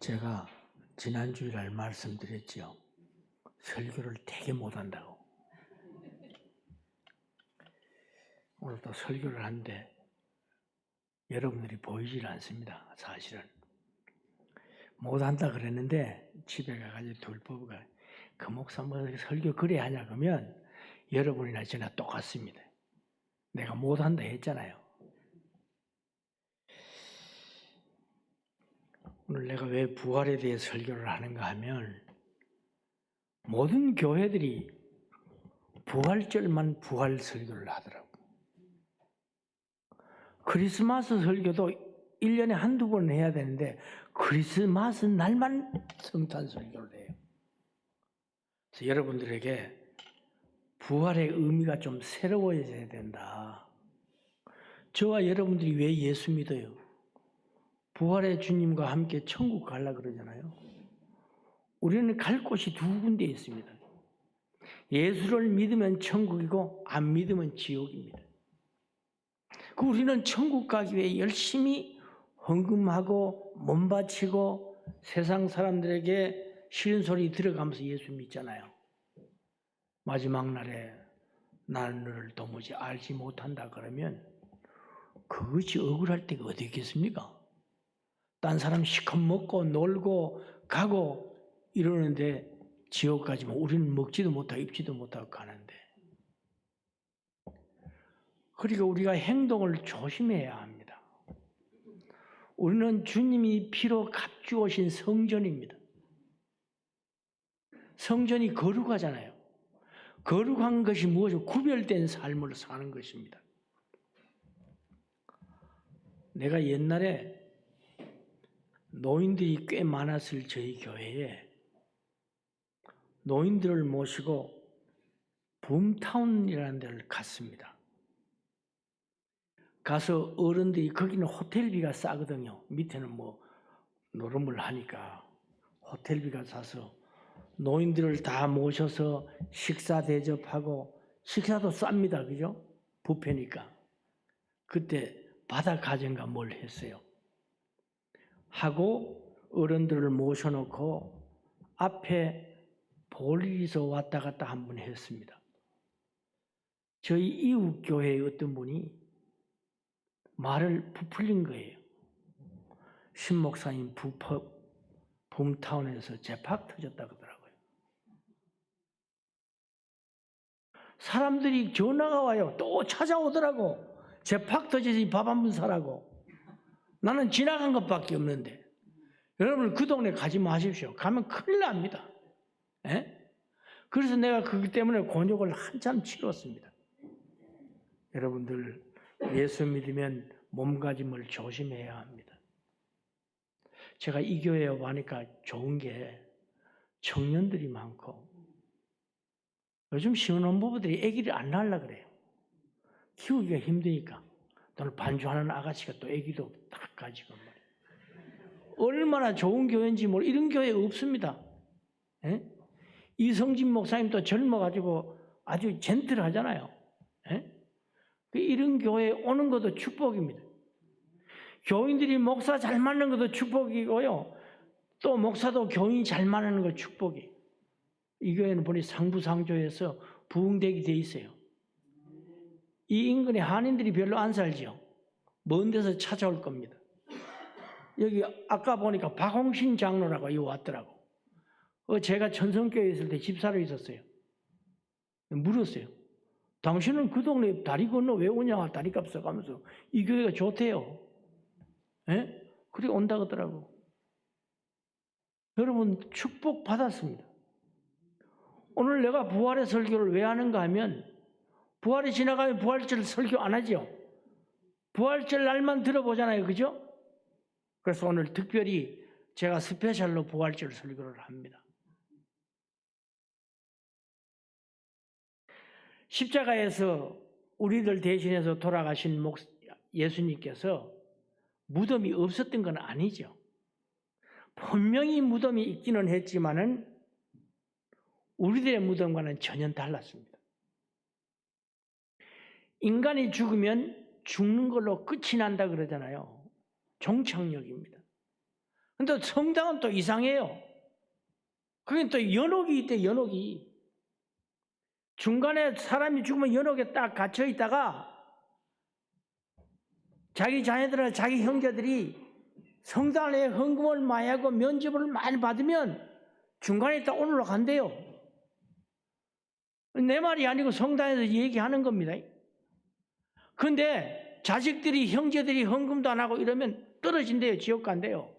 제가 지난 주일날 말씀드렸지요. 설교를 되게 못한다고. 오늘 또 설교를 하는데 여러분들이 보이질 않습니다. 사실은. 못한다 그랬는데 집에 가가지고 돌보고가 그 목사 뭐 설교 그래 하냐 그러면 여러분이나 저나 똑같습니다. 내가 못한다 했잖아요. 오늘 내가 왜 부활에 대해 설교를 하는가 하면 모든 교회들이 부활절만 부활 설교를 하더라고요. 크리스마스 설교도 1년에 한두 번 해야 되는데 크리스마스 날만 성탄 설교를 해요. 그래서 여러분들에게 부활의 의미가 좀 새로워져야 된다. 저와 여러분들이 왜 예수 믿어요? 부활의 주님과 함께 천국 가려고 그러잖아요. 우리는 갈 곳이 두 군데 있습니다. 예수를 믿으면 천국이고 안 믿으면 지옥입니다. 우리는 천국 가기 위해 열심히 헌금하고 몸 바치고 세상 사람들에게 싫은 소리 들어가면서 예수 믿잖아요. 마지막 날에 나는 너를 도무지 알지 못한다 그러면 그것이 억울할 때가 어디 있겠습니까? 딴 사람 시컷 먹고 놀고 가고 이러는데 지옥 가지만 우리는 먹지도 못하고 입지도 못하고 가는데, 그러니까 우리가 행동을 조심해야 합니다. 우리는 주님이 피로 값주오신 성전입니다. 성전이 거룩하잖아요. 거룩한 것이 무엇이고 구별된 삶을 사는 것입니다. 내가 옛날에 노인들이 꽤 많았을 저희 교회에 노인들을 모시고 붐타운이라는 데를 갔습니다. 가서 어른들이, 거기는 호텔비가 싸거든요. 밑에는 뭐 노름을 하니까 호텔비가 싸서 노인들을 다 모셔서 식사 대접하고, 식사도 쌉니다. 그죠? 뷔페니까. 그때 바다 가정가 뭘 했어요. 하고 어른들을 모셔놓고 앞에 볼일에서 왔다 갔다 한 번 했습니다. 저희 이웃 교회의 어떤 분이 말을 부풀린 거예요. 신 목사님 붐타운에서 재팍 터졌다 그러더라고요. 사람들이 전화가 와요. 또 찾아오더라고. 재팍 터지지 밥 한 번 사라고. 나는 지나간 것밖에 없는데. 여러분 그 동네 가지 마십시오. 가면 큰일 납니다. 에? 그래서 내가 그것 때문에 곤욕을 한참 치렀습니다. 여러분들 예수 믿으면 몸가짐을 조심해야 합니다. 제가 이 교회에 와니까 좋은 게 청년들이 많고, 요즘 신혼부부들이 아기를 안 낳으려고 그래요. 키우기가 힘드니까. 또는 반주하는 아가씨가 또 아기도 딱 가지고 말이에요. 얼마나 좋은 교회인지 모르. 이런 교회 없습니다. 에? 이성진 목사님도 젊어가지고 아주 젠틀하잖아요. 에? 이런 교회에 오는 것도 축복입니다. 교인들이 목사 잘 맞는 것도 축복이고요. 또 목사도 교인이 잘 맞는 거 축복이. 이 교회는 보니 상부상조해서 부흥되게 돼 있어요. 이 인근에 한인들이 별로 안 살죠. 먼 데서 찾아올 겁니다. 여기 아까 보니까 박홍신 장로라고 여기 왔더라고. 제가 천성교회에 있을 때 집사로 있었어요. 물었어요. 당신은 그 동네 다리 건너 왜 오냐? 다리값 써가면서 이 교회가 좋대요. 예? 그래 온다 그러더라고. 여러분 축복 받았습니다. 오늘 내가 부활의 설교를 왜 하는가 하면, 부활이 지나가면 부활절 설교 안 하죠. 부활절 날만 들어보잖아요. 그죠? 그래서 오늘 특별히 제가 스페셜로 부활절 설교를 합니다. 십자가에서 우리들 대신해서 돌아가신 예수님께서 무덤이 없었던 건 아니죠. 분명히 무덤이 있기는 했지만은 우리들의 무덤과는 전혀 달랐습니다. 인간이 죽으면 죽는 걸로 끝이 난다 그러잖아요. 종착역입니다. 근데 성당은 또 이상해요. 그게 또 연옥이 있대, 연옥이. 중간에 사람이 죽으면 연옥에 딱 갇혀 있다가 자기 자녀들이나 자기 형제들이 성당에 헌금을 많이 하고 면접을 많이 받으면 중간에 딱 올라간대요. 내 말이 아니고 성당에서 얘기하는 겁니다. 그런데 자식들이 형제들이 헌금도 안 하고 이러면 떨어진대요. 지옥 간대요.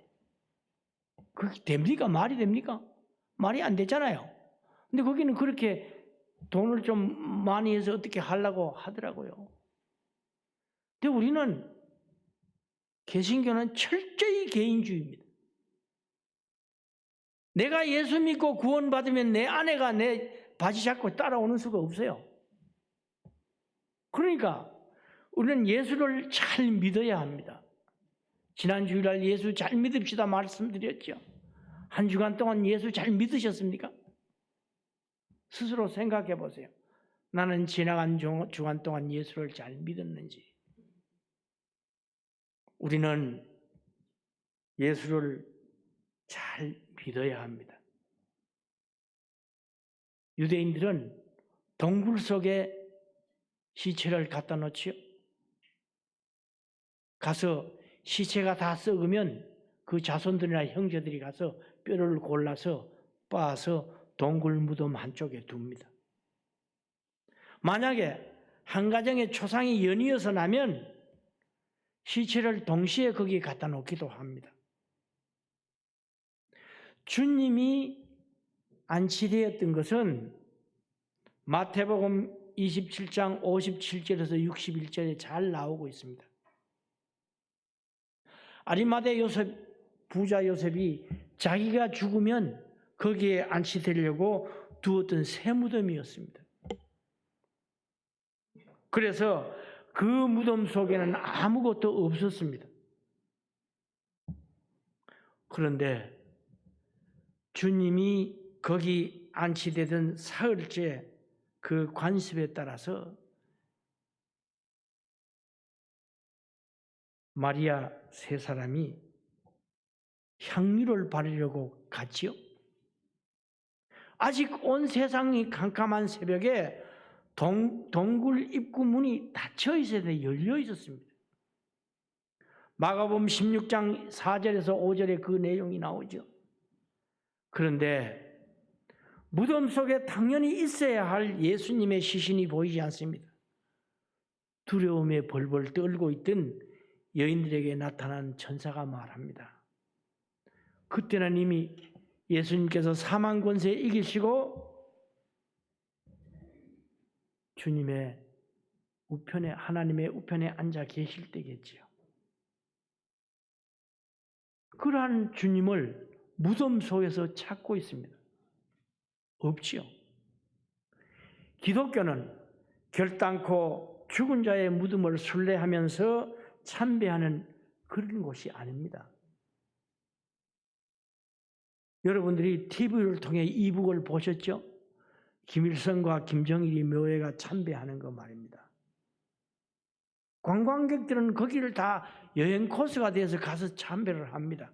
그게 됩니까? 말이 됩니까? 말이 안 되잖아요. 근데 거기는 그렇게 돈을 좀 많이 해서 어떻게 하려고 하더라고요. 근데 우리는 개신교는 철저히 개인주의입니다. 내가 예수 믿고 구원받으면 내 아내가 내 바지 잡고 따라오는 수가 없어요. 그러니까 우리는 예수를 잘 믿어야 합니다. 지난 주일날 예수 잘 믿읍시다 말씀드렸죠. 한 주간 동안 예수 잘 믿으셨습니까? 스스로 생각해 보세요. 나는 지나간 주간 동안 예수를 잘 믿었는지. 우리는 예수를 잘 믿어야 합니다. 유대인들은 동굴 속에 시체를 갖다 놓지요. 가서 시체가 다 썩으면 그 자손들이나 형제들이 가서 뼈를 골라서 빻아서 동굴 무덤 한쪽에 둡니다. 만약에 한 가정의 초상이 연이어서 나면 시체를 동시에 거기에 갖다 놓기도 합니다. 주님이 안치되었던 것은 마태복음 27장 57절에서 61절에 잘 나오고 있습니다. 아리마대 요셉, 부자 요셉이 자기가 죽으면 거기에 안치되려고 두었던 새 무덤이었습니다. 그래서 그 무덤 속에는 아무것도 없었습니다. 그런데 주님이 거기 안치되던 사흘째 그 관습에 따라서 마리아 세 사람이 향유를 바르려고 갔지요. 아직 온 세상이 캄캄한 새벽에 동굴 입구 문이 닫혀 있었는데 열려 있었습니다. 마가복음 16장 4절에서 5절에 그 내용이 나오죠. 그런데 무덤 속에 당연히 있어야 할 예수님의 시신이 보이지 않습니다. 두려움에 벌벌 떨고 있던 여인들에게 나타난 천사가 말합니다. 그때는 이미 예수님께서 사망 권세에 이기시고 주님의 우편에, 하나님의 우편에 앉아 계실 때겠지요. 그러한 주님을 무덤 속에서 찾고 있습니다. 없지요. 기독교는 결단코 죽은 자의 무덤을 순례하면서 참배하는 그런 곳이 아닙니다. 여러분들이 TV를 통해 이북을 보셨죠? 김일성과 김정일이 묘에가 참배하는 거 말입니다. 관광객들은 거기를 다 여행 코스가 돼서 가서 참배를 합니다.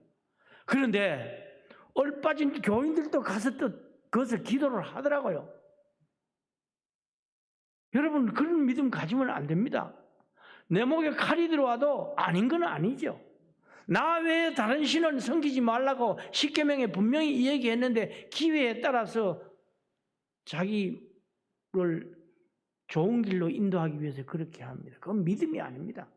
그런데 얼빠진 교인들도 가서 또 거기서 기도를 하더라고요. 여러분 그런 믿음 가지면 안 됩니다. 내 목에 칼이 들어와도 아닌 건 아니죠. 나 외에 다른 신은 섬기지 말라고 십계명에 분명히 이야기했는데 기회에 따라서 자기를 좋은 길로 인도하기 위해서 그렇게 합니다. 그건 믿음이 아닙니다.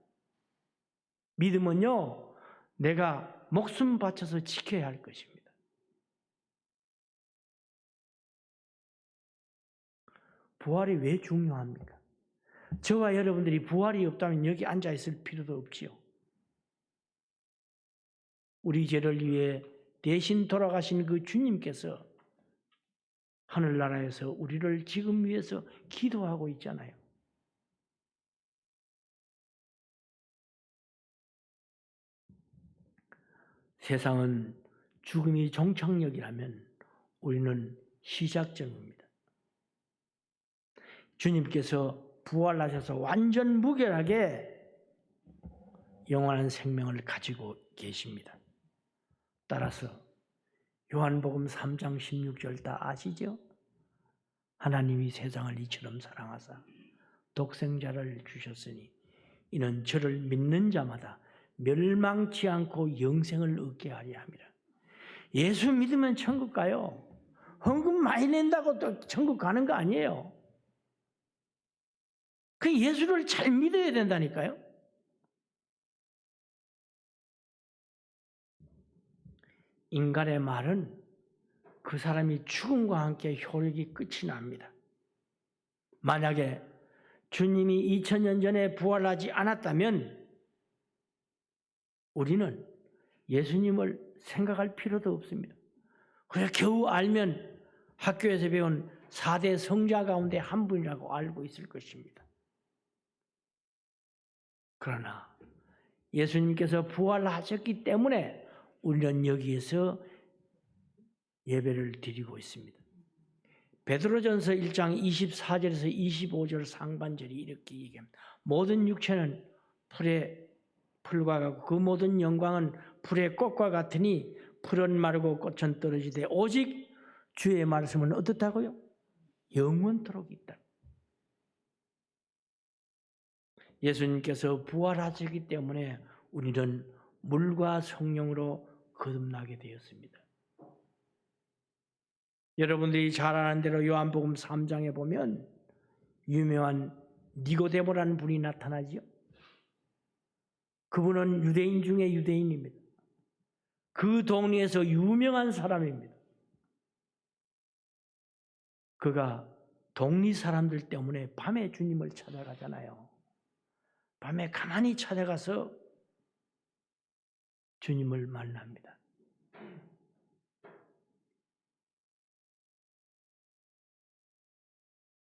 믿음은요, 내가 목숨 바쳐서 지켜야 할 것입니다. 부활이 왜 중요합니까? 저와 여러분들이 부활이 없다면 여기 앉아 있을 필요도 없지요. 우리 죄를 위해 대신 돌아가신 그 주님께서 하늘나라에서 우리를 지금 위해서 기도하고 있잖아요. 세상은 죽음이 종착역이라면 우리는 시작점입니다. 주님께서 부활하셔서 완전 무결하게 영원한 생명을 가지고 계십니다. 따라서 요한복음 3장 16절 다 아시죠? 하나님이 세상을 이처럼 사랑하사 독생자를 주셨으니 이는 저를 믿는 자마다 멸망치 않고 영생을 얻게 하려 함이라. 예수 믿으면 천국 가요. 헌금 많이 낸다고 또 천국 가는 거 아니에요. 그 예수를 잘 믿어야 된다니까요. 인간의 말은 그 사람이 죽음과 함께 효력이 끝이 납니다. 만약에 주님이 2000년 전에 부활하지 않았다면 우리는 예수님을 생각할 필요도 없습니다. 그래 겨우 알면 학교에서 배운 4대 성자 가운데 한 분이라고 알고 있을 것입니다. 그러나 예수님께서 부활하셨기 때문에 우리는 여기에서 예배를 드리고 있습니다. 베드로전서 1장 24절에서 25절 상반절이 이렇게 얘기합니다. 모든 육체는 풀과 같고 그 모든 영광은 풀의 꽃과 같으니 풀은 마르고 꽃은 떨어지되 오직 주의 말씀은 어떻다고요? 영원토록 있다. 예수님께서 부활하시기 때문에 우리는 물과 성령으로 거듭나게 되었습니다. 여러분들이 잘 아는 대로 요한복음 3장에 보면 유명한 니고데모라는 분이 나타나죠. 그분은 유대인 중에 유대인입니다. 그 동네에서 유명한 사람입니다. 그가 동리 사람들 때문에 밤에 주님을 찾아가잖아요. 밤에 가만히 찾아가서 주님을 만납니다.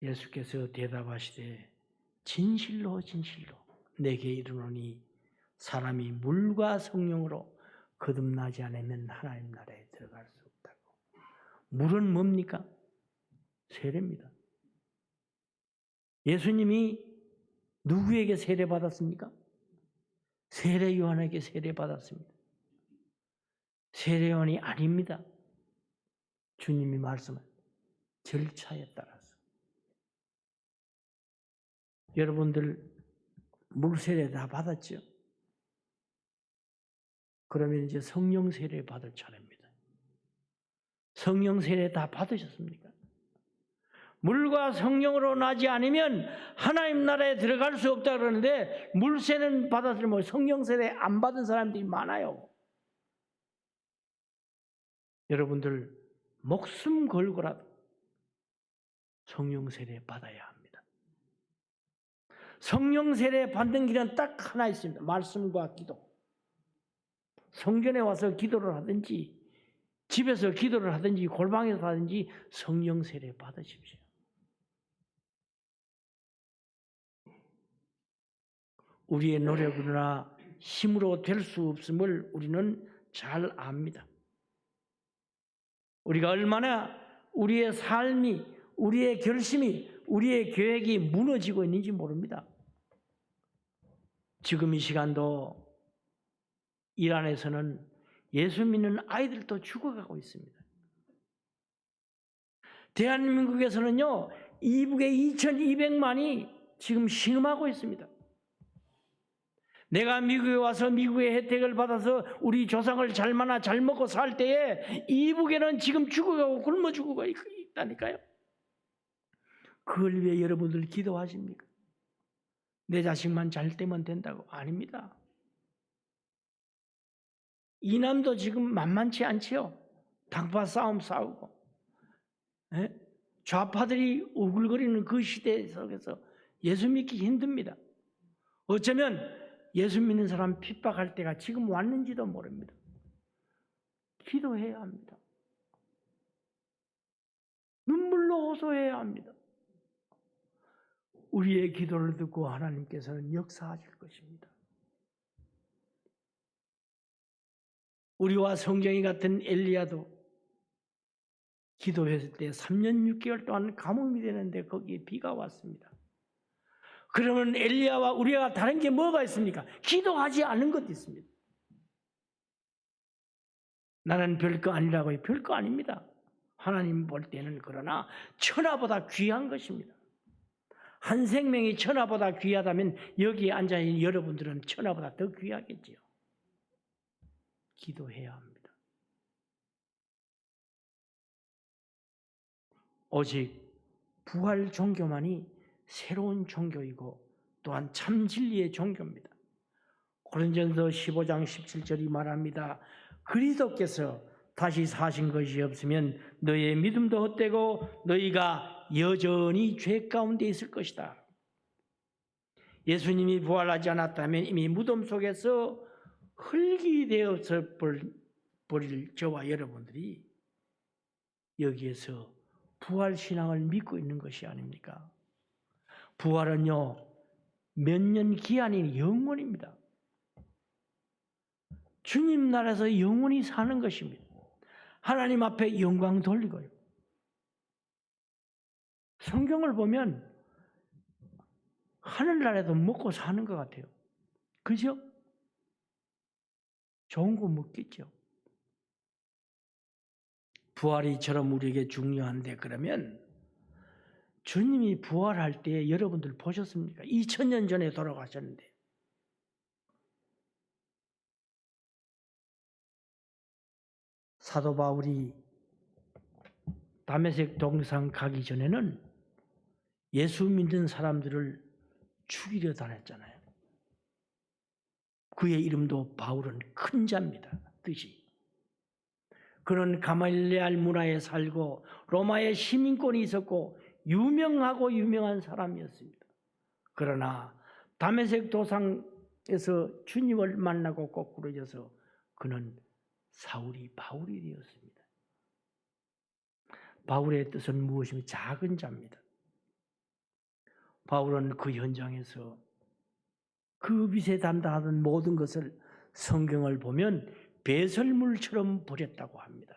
예수께서 대답하시되 진실로 진실로 내게 이르노니 사람이 물과 성령으로 거듭나지 않으면 하나님 나라에 들어갈 수 없다고. 물은 뭡니까? 세례입니다. 예수님이 누구에게 세례받았습니까? 세례 요한에게 세례받았습니다. 세례 요한이 아닙니다. 주님이 말씀한 절차에 따라서. 여러분들 물 세례 다 받았죠? 그러면 이제 성령 세례 받을 차례입니다. 성령 세례 다 받으셨습니까? 물과 성령으로 나지 않으면 하나님 나라에 들어갈 수 없다 그러는데 물 세례는 받았으면 성령 세례 안 받은 사람들이 많아요. 여러분들 목숨 걸고라도 성령 세례 받아야 합니다. 성령 세례 받는 길은 딱 하나 있습니다. 말씀과 기도. 성전에 와서 기도를 하든지 집에서 기도를 하든지 골방에서 하든지 성령 세례 받으십시오. 우리의 노력으로나 힘으로 될 수 없음을 우리는 잘 압니다. 우리가 얼마나 우리의 삶이, 우리의 결심이, 우리의 계획이 무너지고 있는지 모릅니다. 지금 이 시간도 이란에서는 예수 믿는 아이들도 죽어가고 있습니다. 대한민국에서는요, 이북에 2200만이 지금 신음하고 있습니다. 내가 미국에 와서 미국의 혜택을 받아서 우리 조상을 잘 만나 잘 먹고 살 때에 이북에는 지금 죽어가고 굶어 죽어가 있다니까요. 그걸 위해 여러분들 기도하십니까? 내 자식만 잘 되면 된다고? 아닙니다. 이남도 지금 만만치 않지요. 당파 싸움 싸우고 좌파들이 우글거리는 그 시대 속에서 예수 믿기 힘듭니다. 어쩌면 예수 믿는 사람 핍박할 때가 지금 왔는지도 모릅니다. 기도해야 합니다. 눈물로 호소해야 합니다. 우리의 기도를 듣고 하나님께서는 역사하실 것입니다. 우리와 성경이 같은 엘리야도 기도했을 때 3년 6개월 동안 가뭄이 되는데 거기에 비가 왔습니다. 그러면 엘리야와 우리가 다른 게 뭐가 있습니까? 기도하지 않은 것도 있습니다. 나는 별거 아니라고요. 별거 아닙니다. 하나님 볼 때는. 그러나 천하보다 귀한 것입니다. 한 생명이 천하보다 귀하다면 여기에 앉아있는 여러분들은 천하보다 더 귀하겠지요. 기도해야 합니다. 오직 부활 종교만이 새로운 종교이고 또한 참 진리의 종교입니다. 고린도전서 15장 17절이 말합니다. 그리스도께서 다시 사신 것이 없으면 너희의 믿음도 헛되고 너희가 여전히 죄 가운데 있을 것이다. 예수님이 부활하지 않았다면 이미 무덤 속에서 흙이 되어서 버릴 저와 여러분들이 여기에서 부활신앙을 믿고 있는 것이 아닙니까? 부활은요, 몇 년 기한이 영원입니다. 주님 나라에서 영원히 사는 것입니다. 하나님 앞에 영광 돌리고요. 성경을 보면 하늘나라에도 먹고 사는 것 같아요. 그죠? 좋은 거 먹겠죠. 부활이 저럼 우리에게 중요한데 그러면 주님이 부활할 때 여러분들 보셨습니까? 2000년 전에 돌아가셨는데 사도 바울이 다메섹 동상 가기 전에는 예수 믿는 사람들을 죽이려 다녔잖아요. 그의 이름도 바울은 큰 자입니다. 뜻이. 그는 가말레알 문화에 살고 로마의 시민권이 있었고 유명하고 유명한 사람이었습니다. 그러나 다메섹 도상에서 주님을 만나고 거꾸로져서 그는 사울이 바울이 되었습니다. 바울의 뜻은 무엇이며 작은 자입니다. 바울은 그 현장에서 그 빛에 담당하던 모든 것을 성경을 보면 배설물처럼 버렸다고 합니다.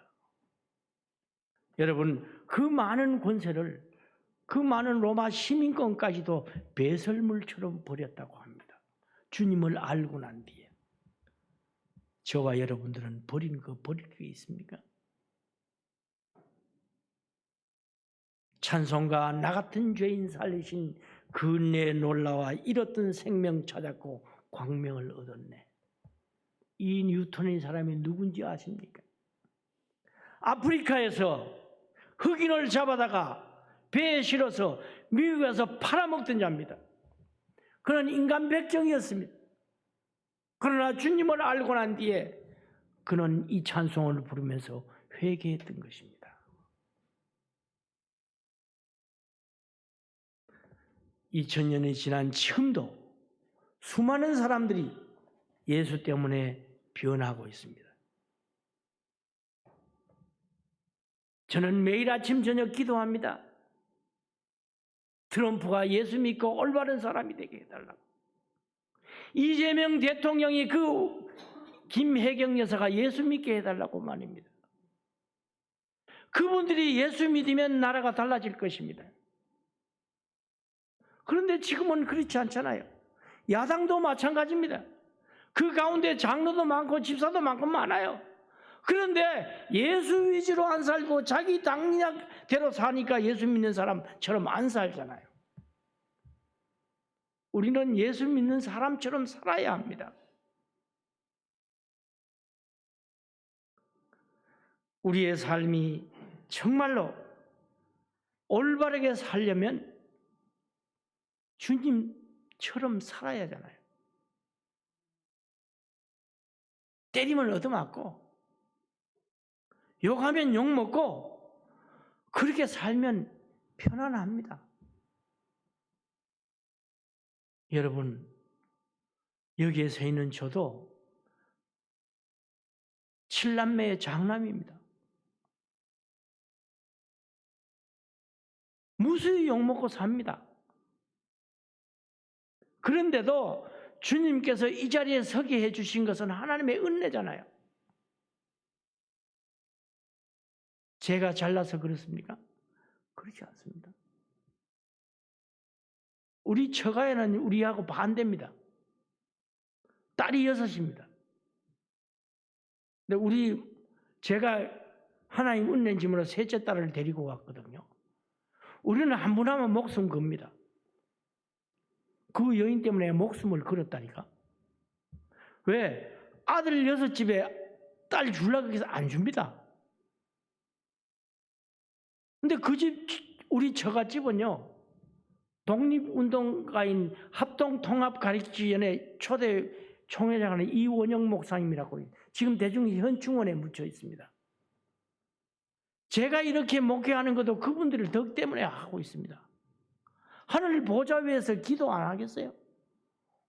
여러분, 그 많은 권세를, 그 많은 로마 시민권까지도 배설물처럼 버렸다고 합니다. 주님을 알고 난 뒤에. 저와 여러분들은 버린 거 버릴 게 있습니까? 찬송가 나 같은 죄인 살리신 그 은혜의 놀라와 잃었던 생명 찾았고 광명을 얻었네. 이 뉴턴의 사람이 누군지 아십니까? 아프리카에서 흑인을 잡아다가 배에 실어서 미국에 가서 팔아먹던 자입니다. 그는 인간 백정이었습니다. 그러나 주님을 알고 난 뒤에 그는 이 찬송을 부르면서 회개했던 것입니다. 2000년이 지난 지금도 수많은 사람들이 예수 때문에 변하고 있습니다. 저는 매일 아침 저녁 기도합니다. 트럼프가 예수 믿고 올바른 사람이 되게 해달라고. 이재명 대통령이 그 김혜경 여사가 예수 믿게 해달라고 말입니다. 그분들이 예수 믿으면 나라가 달라질 것입니다. 그런데 지금은 그렇지 않잖아요. 야당도 마찬가지입니다. 그 가운데 장로도 많고 집사도 많고 많아요. 그런데 예수 위주로 안 살고 자기 당략대로 사니까 예수 믿는 사람처럼 안 살잖아요. 우리는 예수 믿는 사람처럼 살아야 합니다. 우리의 삶이 정말로 올바르게 살려면 주님처럼 살아야 하잖아요. 때리면 얻어맞고 욕하면 욕먹고 그렇게 살면 편안합니다. 여러분, 여기에 서 있는 저도 7남매의 장남입니다. 무수히 욕먹고 삽니다. 그런데도 주님께서 이 자리에 서게 해주신 것은 하나님의 은혜잖아요. 제가 잘나서 그렇습니까? 그렇지 않습니다. 우리 처가에는 우리하고 반대입니다. 딸이 6입니다. 근데 우리 제가 하나님 은혜 짐으로 셋째 딸을 데리고 왔거든요. 우리는 한 분 하면 목숨 겁니다. 그 여인 때문에 목숨을 걸었다니까. 왜? 아들 6집에 딸 주려고 해서 안 줍니다. 근데 그 집, 우리 처갓집은요, 독립운동가인 합동통합가르치위원회 초대 총회장은 이원영 목사님이라고 지금 대중현충원에 묻혀 있습니다. 제가 이렇게 목회하는 것도 그분들의 덕 때문에 하고 있습니다. 하늘 보좌 위에서 기도 안 하겠어요?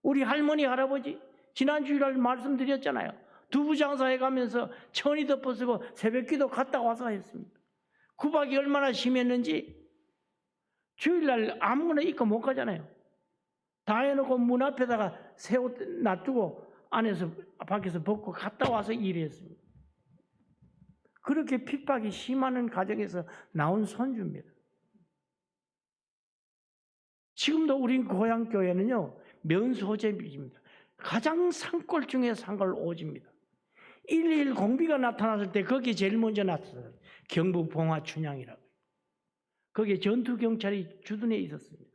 우리 할머니, 할아버지 지난 주일날 말씀드렸잖아요. 두부 장사해 가면서 천이 덮어쓰고 새벽 기도 갔다 와서 했습니다. 구박이 얼마나 심했는지 주일날 아무거나 입고 못 가잖아요. 다 해놓고 문 앞에다가 새 옷 놔두고 안에서 밖에서 벗고 갔다 와서 일했습니다. 그렇게 핍박이 심한 가정에서 나온 손주입니다. 지금도 우리 고향 교회는요, 면소재입니다. 가장 산골 중에 산골 오지입니다. 1.1 공비가 나타났을 때 거기에 제일 먼저 나타났어요. 경북 봉화 춘향이라고. 거기에 전투경찰이 주둔해 있었습니다.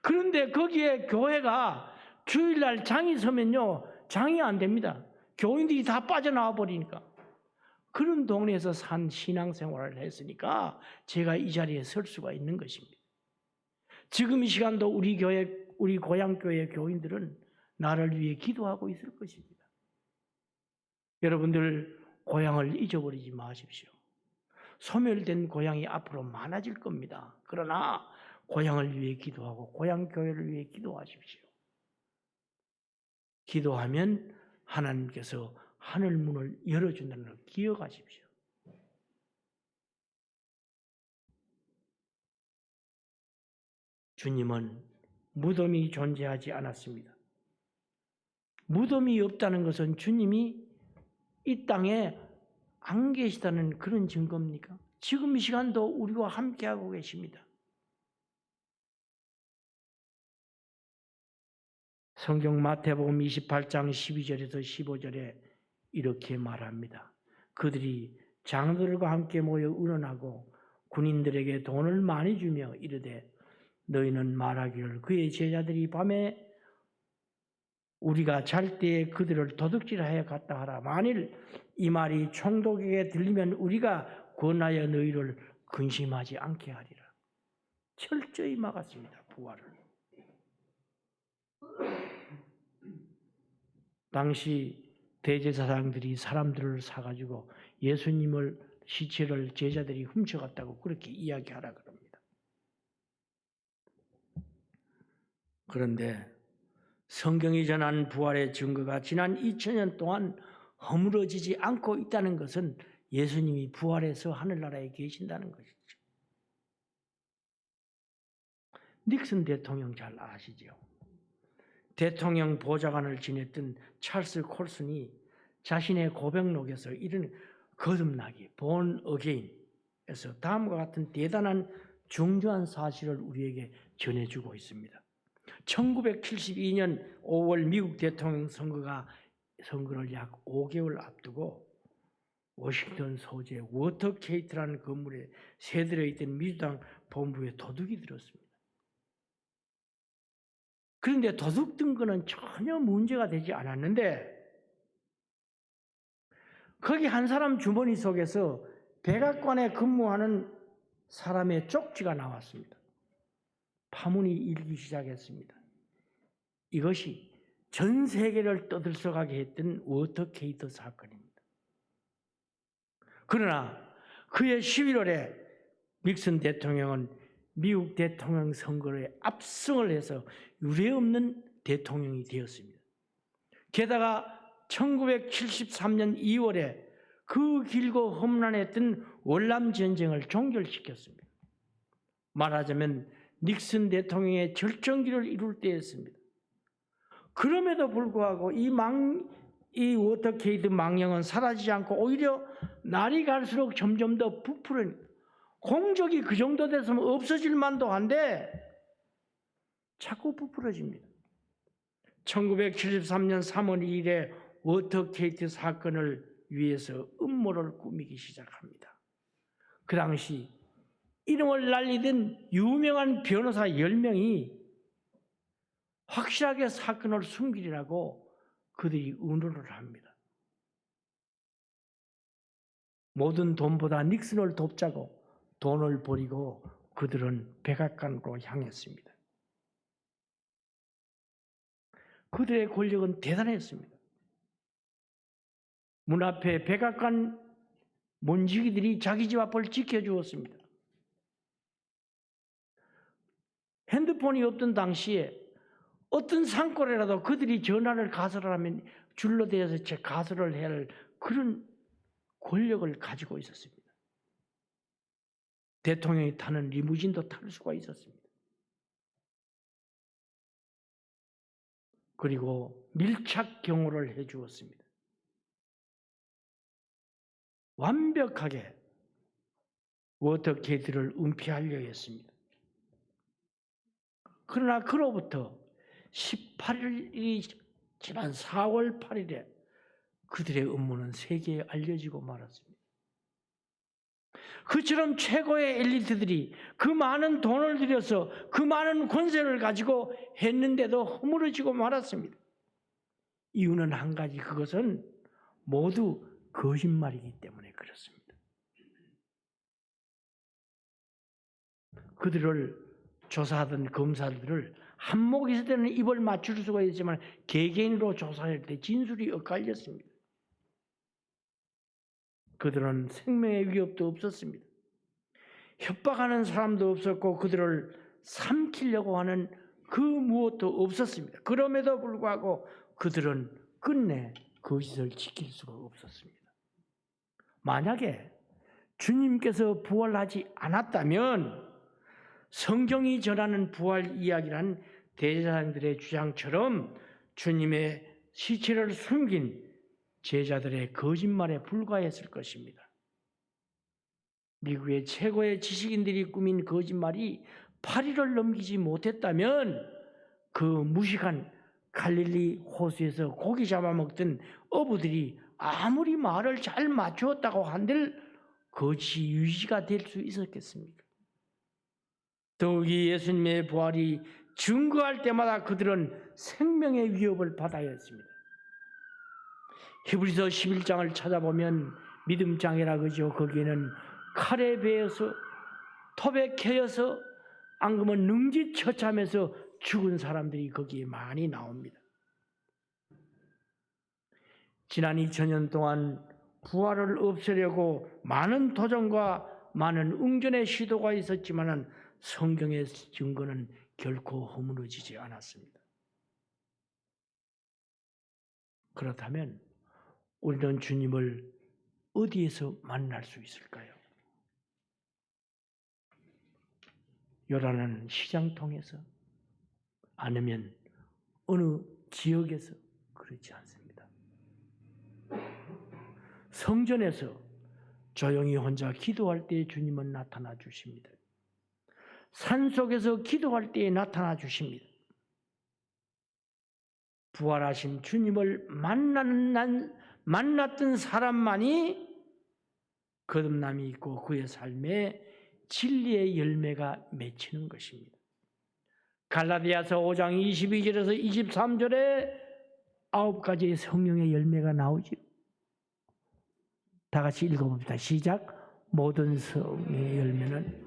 그런데 거기에 교회가 주일날 장이 서면요, 장이 안 됩니다. 교인들이 다 빠져나와 버리니까. 그런 동네에서 산 신앙생활을 했으니까 제가 이 자리에 설 수가 있는 것입니다. 지금 이 시간도 우리 교회, 우리 고향교회 교인들은 나를 위해 기도하고 있을 것입니다. 여러분들 고향을 잊어버리지 마십시오. 소멸된 고향이 앞으로 많아질 겁니다. 그러나 고향을 위해 기도하고 고향교회를 위해 기도하십시오. 기도하면 하나님께서 하늘 문을 열어준다는 걸 기억하십시오. 주님은 무덤이 존재하지 않았습니다. 무덤이 없다는 것은 주님이 이 땅에 안 계시다는 그런 증거입니까? 지금 이 시간도 우리와 함께하고 계십니다. 성경 마태복음 28장 12절에서 15절에 이렇게 말합니다. 그들이 장들과 함께 모여 의논하고 군인들에게 돈을 많이 주며 이르되 너희는 말하기를 그의 제자들이 밤에 우리가 잘 때에 그들을 도둑질하여 갔다 하라. 만일 이 말이 총독에게 들리면 우리가 권하여 너희를 근심하지 않게 하리라. 철저히 막았습니다. 부활을. 당시 대제사장들이 사람들을 사가지고 예수님을 시체를 제자들이 훔쳐갔다고 그렇게 이야기하라 그럽니다. 그런데 성경이 전한 부활의 증거가 지난 2000년 동안 허물어지지 않고 있다는 것은 예수님이 부활해서 하늘나라에 계신다는 것이죠. 닉슨 대통령 잘 아시죠? 대통령 보좌관을 지냈던 찰스 콜슨이 자신의 고백록에서 이런 거듭나기, born again에서 다음과 같은 대단한 중요한 사실을 우리에게 전해주고 있습니다. 1972년 5월 미국 대통령 선거를 약 5개월 앞두고 워싱턴 소재 워터게이트라는 건물에 새들어 있던 민주당 본부에 도둑이 들었습니다. 그런데 도둑 든 거는 전혀 문제가 되지 않았는데 거기 한 사람 주머니 속에서 백악관에 근무하는 사람의 쪽지가 나왔습니다. 파문이 일기 시작했습니다. 이것이 전 세계를 떠들썩하게 했던 워터게이트 사건입니다. 그러나 그해 11월에 닉슨 대통령은 미국 대통령 선거에 압승을 해서 유례없는 대통령이 되었습니다. 게다가 1973년 2월에 그 길고 험난했던 월남 전쟁을 종결시켰습니다. 말하자면 닉슨 대통령의 절정기를 이룰 때였습니다. 그럼에도 불구하고 이 워터게이트 망령은 사라지지 않고 오히려 날이 갈수록 점점 더 부풀은 공적이 그 정도 됐으면 없어질 만도 한데 자꾸 부풀어집니다. 1973년 3월 2일에 워터게이트 사건을 위해서 음모를 꾸미기 시작합니다. 그 당시 이름을 날리던 유명한 변호사 10명이 확실하게 사건을 숨기려고 그들이 의논을 합니다. 모든 돈보다 닉슨을 돕자고 돈을 버리고 그들은 백악관으로 향했습니다. 그들의 권력은 대단했습니다. 문 앞에 백악관 문지기들이 자기 집 앞을 지켜주었습니다. 핸드폰이 없던 당시에 어떤 산골에라도 그들이 전화를 가설하면 줄로 대어서 가설을 해야 할 그런 권력을 가지고 있었습니다. 대통령이 타는 리무진도 탈 수가 있었습니다. 그리고 밀착 경호를 해 주었습니다. 완벽하게 워터게이트를 은폐하려 했습니다. 그러나 그로부터 18일이 지난 4월 8일에 그들의 음모는 세계에 알려지고 말았습니다. 그처럼 최고의 엘리트들이 그 많은 돈을 들여서 그 많은 권세를 가지고 했는데도 허물어지고 말았습니다. 이유는 한 가지, 그것은 모두 거짓말이기 때문에 그렇습니다. 그들을 조사하던 검사들을 한몫이 되는 입을 맞출 수가 있지만 개개인으로 조사할 때 진술이 엇갈렸습니다. 그들은 생명의 위협도 없었습니다. 협박하는 사람도 없었고 그들을 삼키려고 하는 그 무엇도 없었습니다. 그럼에도 불구하고 그들은 끝내 거짓을 지킬 수가 없었습니다. 만약에 주님께서 부활하지 않았다면 성경이 전하는 부활 이야기란 대제사장들의 주장처럼 주님의 시체를 숨긴 제자들의 거짓말에 불과했을 것입니다. 미국의 최고의 지식인들이 꾸민 거짓말이 8일을 넘기지 못했다면 그 무식한 갈릴리 호수에서 고기 잡아먹던 어부들이 아무리 말을 잘 맞추었다고 한들 거짓이 유지가 될 수 있었겠습니까? 더욱이 예수님의 부활이 증거할 때마다 그들은 생명의 위협을 받아야 했습니다. 히브리서 11장을 찾아보면 믿음장애라 그러죠. 거기에는 칼에 베어서 톱에 캐여서 앙금은 능지처참해서 죽은 사람들이 거기에 많이 나옵니다. 지난 2000년 동안 부활을 없애려고 많은 도전과 많은 응전의 시도가 있었지만 성경의 증거는 결코 허물어지지 않았습니다. 그렇다면 우리는 주님을 어디에서 만날 수 있을까요? 요란한 시장통에서, 아니면 어느 지역에서? 그렇지 않습니다. 성전에서 조용히 혼자 기도할 때 주님은 나타나 주십니다. 산속에서 기도할 때에 나타나 주십니다. 부활하신 주님을 만났던 사람만이 거듭남이 있고 그의 삶에 진리의 열매가 맺히는 것입니다. 갈라디아서 5장 22절에서 23절에 9가지의 성령의 열매가 나오죠. 다 같이 읽어봅시다. 시작. 모든 성령의 열매는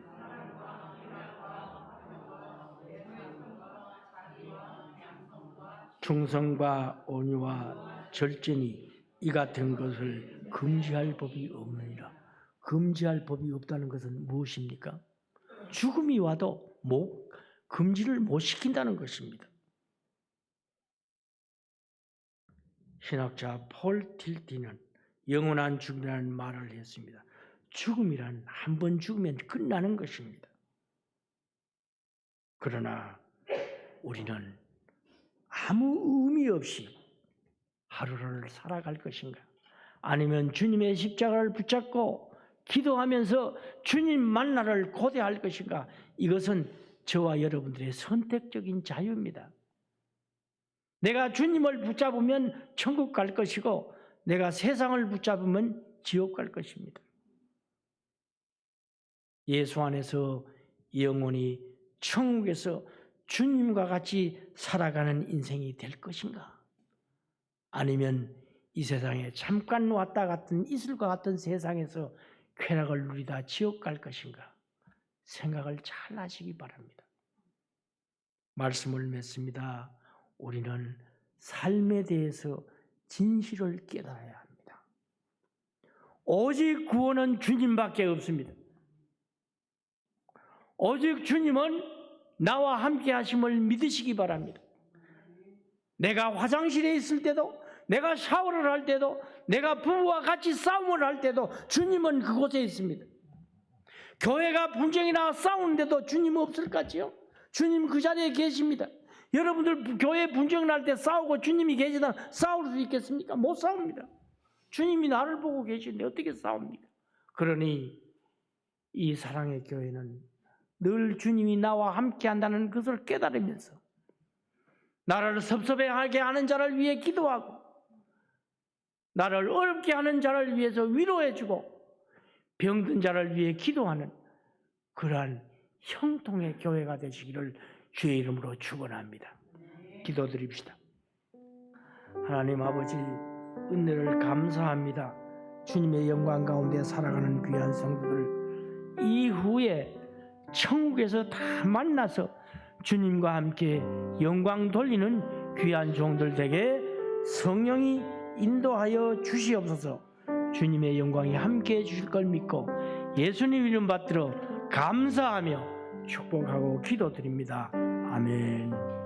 충성과 온유와 절제니 이 같은 것을 금지할 법이 없느니라. 금지할 법이 없다는 것은 무엇입니까? 죽음이 와도 금지를 못 시킨다는 것입니다. 신학자 폴 틸티는 영원한 죽음이라는 말을 했습니다. 죽음이란 한 번 죽으면 끝나는 것입니다. 그러나 우리는 아무 의미 없이 하루를 살아갈 것인가? 아니면 주님의 십자가를 붙잡고 기도하면서 주님 만나를 고대할 것인가? 이것은 저와 여러분들의 선택적인 자유입니다. 내가 주님을 붙잡으면 천국 갈 것이고 내가 세상을 붙잡으면 지옥 갈 것입니다. 예수 안에서 영원히 천국에서 주님과 같이 살아가는 인생이 될 것인가? 아니면 이 세상에 잠깐 왔다 같은 이슬과 같은 세상에서 쾌락을 누리다 지옥 갈 것인가? 생각을 잘 하시기 바랍니다. 말씀을 맺습니다. 우리는 삶에 대해서 진실을 깨달아야 합니다. 오직 구원은 주님밖에 없습니다. 오직 주님은 나와 함께 하심을 믿으시기 바랍니다. 내가 화장실에 있을 때도, 내가 샤워를 할 때도, 내가 부부와 같이 싸움을 할 때도 주님은 그곳에 있습니다. 교회가 분쟁이나 싸우는데도 주님 없을까지요? 주님 그 자리에 계십니다. 여러분들 교회 분쟁 날 때 싸우고 주님이 계시다 싸울 수 있겠습니까? 못 싸웁니다. 주님이 나를 보고 계시는데 어떻게 싸웁니까? 그러니 이 사랑의 교회는 늘 주님이 나와 함께 한다는 것을 깨달으면서 나를 섭섭해하게 하는 자를 위해 기도하고 나를 어렵게 하는 자를 위해서 위로해주고 병든 자를 위해 기도하는 그러한 형통의 교회가 되시기를 주의 이름으로 축원합니다. 기도드립시다. 하나님 아버지, 은혜를 감사합니다. 주님의 영광 가운데 살아가는 귀한 성도들 이후에 천국에서 다 만나서 주님과 함께 영광 돌리는 귀한 종들 되게 성령이 인도하여 주시옵소서. 주님의 영광이 함께해 주실 걸 믿고 예수님 이름 받들어 감사하며 축복하고 기도드립니다. 아멘.